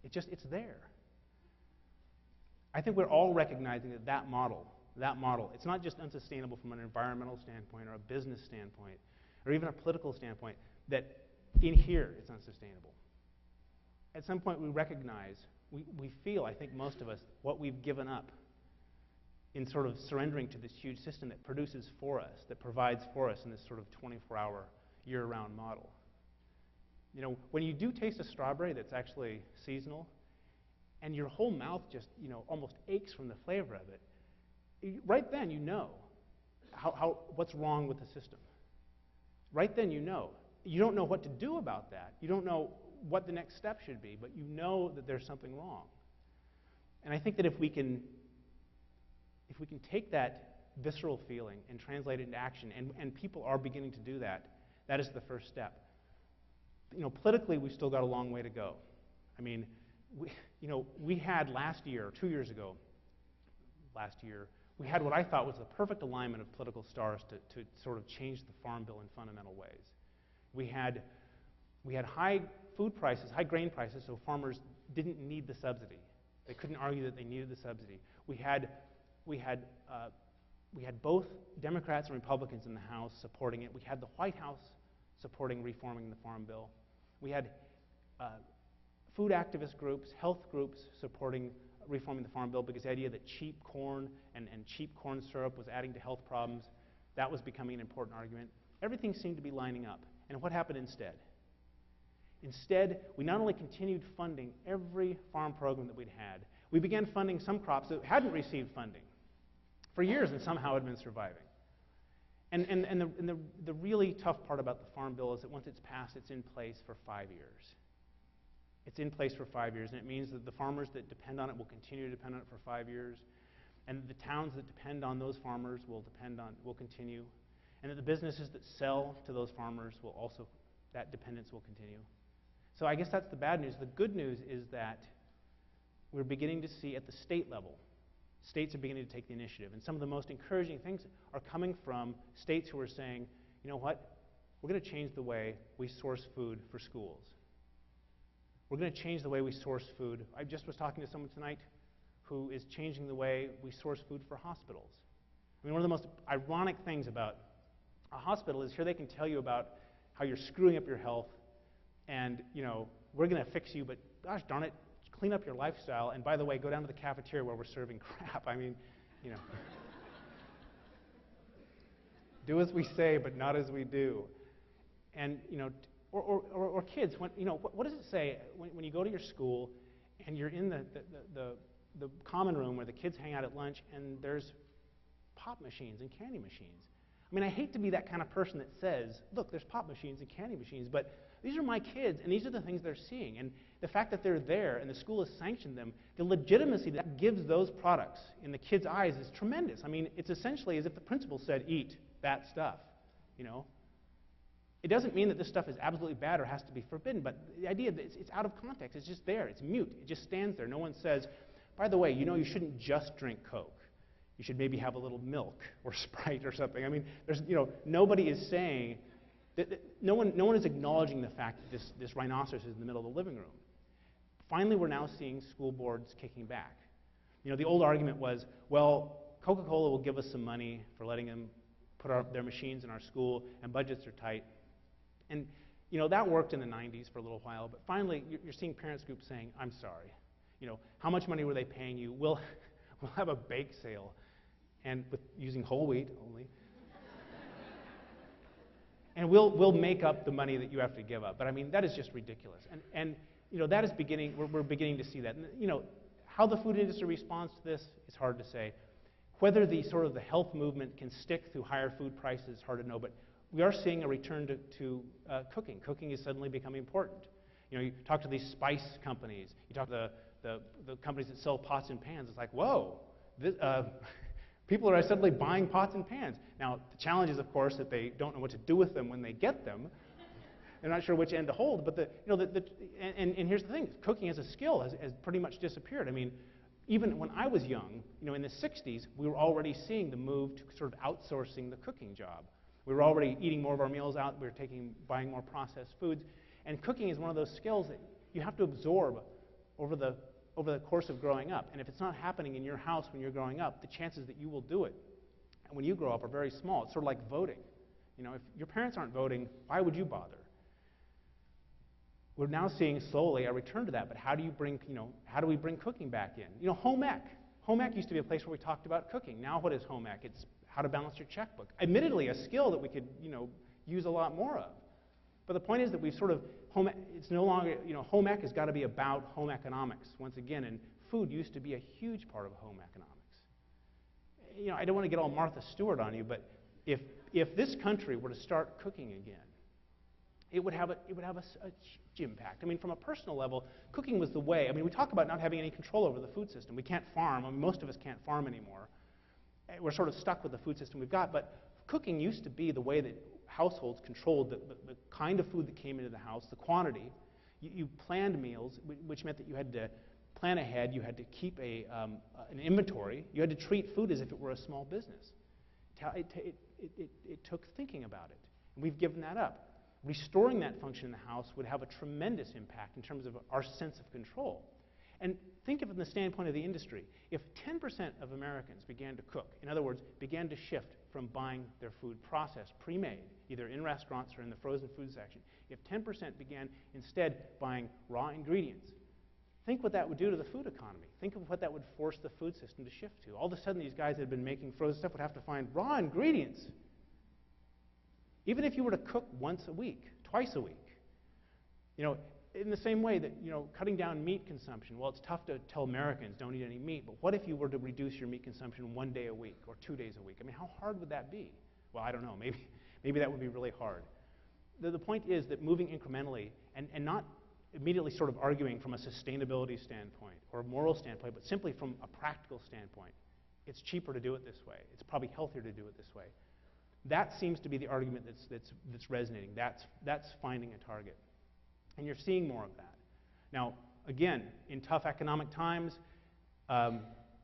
It's there. I think we're all recognizing that model, it's not just unsustainable from an environmental standpoint or a business standpoint or even a political standpoint, that in here it's unsustainable. At some point we recognize, we feel, I think most of us, what we've given up in sort of surrendering to this huge system that produces for us, that provides for us in this sort of 24-hour, year-round model. When you do taste a strawberry that's actually seasonal, and your whole mouth just, almost aches from the flavor of it, right then you know what's wrong with the system. Right then you know. You don't know what to do about that. You don't know what the next step should be, but you know that there's something wrong. And I think that if we can take that visceral feeling and translate it into action, and people are beginning to do that, that is the first step. Politically, we've still got a long way to go. I mean, we had last year, 2 years ago, we had what I thought was the perfect alignment of political stars to sort of change the Farm Bill in fundamental ways. We had high food prices, high grain prices, so farmers didn't need the subsidy. They couldn't argue that they needed the subsidy. We had both Democrats and Republicans in the House supporting it. We had the White House supporting reforming the Farm Bill. We had food activist groups, health groups supporting reforming the Farm Bill because the idea that cheap corn and cheap corn syrup was adding to health problems, that was becoming an important argument. Everything seemed to be lining up. And what happened instead? Instead, we not only continued funding every farm program that we'd had, we began funding some crops that hadn't received funding for years and somehow had been surviving. And the really tough part about the Farm Bill is that once it's passed, it's in place for 5 years. It's in place for 5 years, and it means that the farmers that depend on it will continue to depend on it for 5 years. and the towns that depend on those farmers will continue, and that the businesses that sell to those farmers that dependence will continue. So I guess that's the bad news. The good news is that we're beginning to see at the state level, states are beginning to take the initiative. And some of the most encouraging things are coming from states who are saying, you know what, we're going to change the way we source food for schools. We're going to change the way we source food. I just was talking to someone tonight who is changing the way we source food for hospitals. I mean, one of the most ironic things about a hospital is here they can tell you about how you're screwing up your health and, you know, we're going to fix you, but gosh darn it, clean up your lifestyle, and by the way, go down to the cafeteria where we're serving crap. I mean, you know. Do as we say, but not as we do. And, you know, or kids, when, you know, what does it say when you go to your school and you're in the common room where the kids hang out at lunch and there's pop machines and candy machines? I mean, I hate to be that kind of person that says, look, there's pop machines and candy machines, but these are my kids and these are the things they're seeing. And the fact that they're there and the school has sanctioned them, the legitimacy that gives those products in the kids' eyes is tremendous. I mean, it's essentially as if the principal said, eat that stuff, you know. It doesn't mean that this stuff is absolutely bad or has to be forbidden, but the idea that it's out of context, it's just there, it's mute, it just stands there. No one says, by the way, you know you shouldn't just drink Coke. You should maybe have a little milk or Sprite or something. I mean, there's, you know, nobody is saying, no one is acknowledging the fact that this rhinoceros is in the middle of the living room. Finally, we're now seeing school boards kicking back. You know, the old argument was, well, Coca-Cola will give us some money for letting them put their machines in our school, and budgets are tight. And, you know, that worked in the 90s for a little while, but finally you're seeing parents groups saying, I'm sorry. You know, how much money were they paying you? We'll have a bake sale, and using whole wheat only. And we'll make up the money that you have to give up. But I mean, that is just ridiculous. And you know, that is beginning, we're beginning to see that. And, you know, how the food industry responds to this is hard to say. Whether the sort of the health movement can stick through higher food prices is hard to know, but we are seeing a return to cooking. Cooking is suddenly becoming important. You know, you talk to these spice companies, you talk to the companies that sell pots and pans, it's like, whoa, people are suddenly buying pots and pans. Now, the challenge is, of course, that they don't know what to do with them when they get them. They're not sure which end to hold, but and here's the thing, cooking as a skill has pretty much disappeared. I mean, even when I was young, you know, in the 60s, we were already seeing the move to sort of outsourcing the cooking job. We were already eating more of our meals out, we were buying more processed foods, and cooking is one of those skills that you have to absorb over the course of growing up. And if it's not happening in your house when you're growing up, the chances that you will do it when you grow up are very small. It's sort of like voting. You know, if your parents aren't voting, why would you bother? We're now seeing slowly a return to that, but how do we bring cooking back in? You know, home ec. Home ec used to be a place where we talked about cooking. Now what is home ec? It's how to balance your checkbook. Admittedly, a skill that we could, you know, use a lot more of. But the point is that we've sort of, it's no longer, you know, home ec has got to be about home economics once again, and food used to be a huge part of home economics. You know, I don't want to get all Martha Stewart on you, but if this country were to start cooking again, it would have a huge impact. I mean, from a personal level, cooking was the way. I mean, we talk about not having any control over the food system. We can't farm. I mean, most of us can't farm anymore. We're sort of stuck with the food system we've got, but cooking used to be the way that households controlled the kind of food that came into the house, the quantity. You planned meals, which meant that you had to plan ahead, you had to keep an inventory, you had to treat food as if it were a small business. It took thinking about it, and we've given that up. Restoring that function in the house would have a tremendous impact in terms of our sense of control. And think of it from the standpoint of the industry. If 10% of Americans began to cook, in other words, began to shift from buying their food processed, pre-made, either in restaurants or in the frozen food section, if 10% began instead buying raw ingredients, think what that would do to the food economy. Think of what that would force the food system to shift to. All of a sudden, these guys that had been making frozen stuff would have to find raw ingredients. Even if you were to cook once a week, twice a week, you know, in the same way that, you know, cutting down meat consumption, well, it's tough to tell Americans don't eat any meat, but what if you were to reduce your meat consumption 1 day a week or 2 days a week? I mean, how hard would that be? Well, I don't know. Maybe that would be really hard. The point is that moving incrementally and not immediately sort of arguing from a sustainability standpoint or a moral standpoint, but simply from a practical standpoint, It's cheaper to do it this way. It's probably healthier to do it this way. That seems to be the argument that's resonating. That's finding a target. And you're seeing more of that. Now, again, in tough economic times,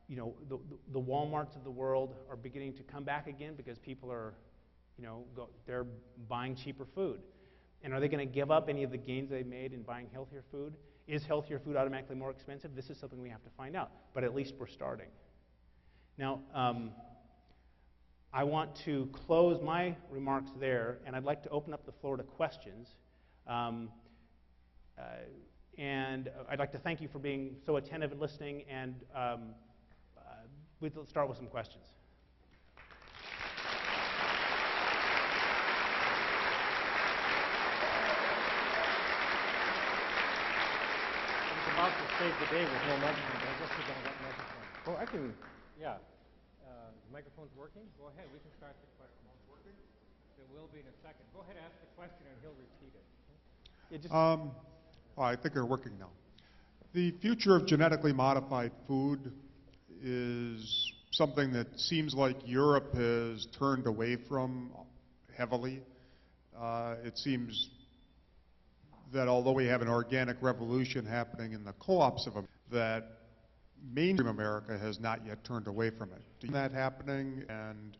you know, the Walmarts of the world are beginning to come back again because people are, you know, they're buying cheaper food. And are they going to give up any of the gains they made in buying healthier food? Is healthier food automatically more expensive? This is something we have to find out. But at least we're starting. Now, I want to close my remarks there, and I'd like to open up the floor to questions. And I'd like to thank you for being so attentive and listening, and we'll start with some questions. I'm about to save the day with no microphone, but I guess we're going to get microphone. Oh, I can. Yeah. The microphone's working? Go ahead, we can start the question. Working? It will be in a second. Go ahead, ask the question, and he'll repeat it. Yeah, just Oh, I think they're working now. The future of genetically modified food is something that seems like Europe has turned away from heavily. It seems that although we have an organic revolution happening in the co-ops of America, that mainstream America has not yet turned away from it. Do you see that happening, and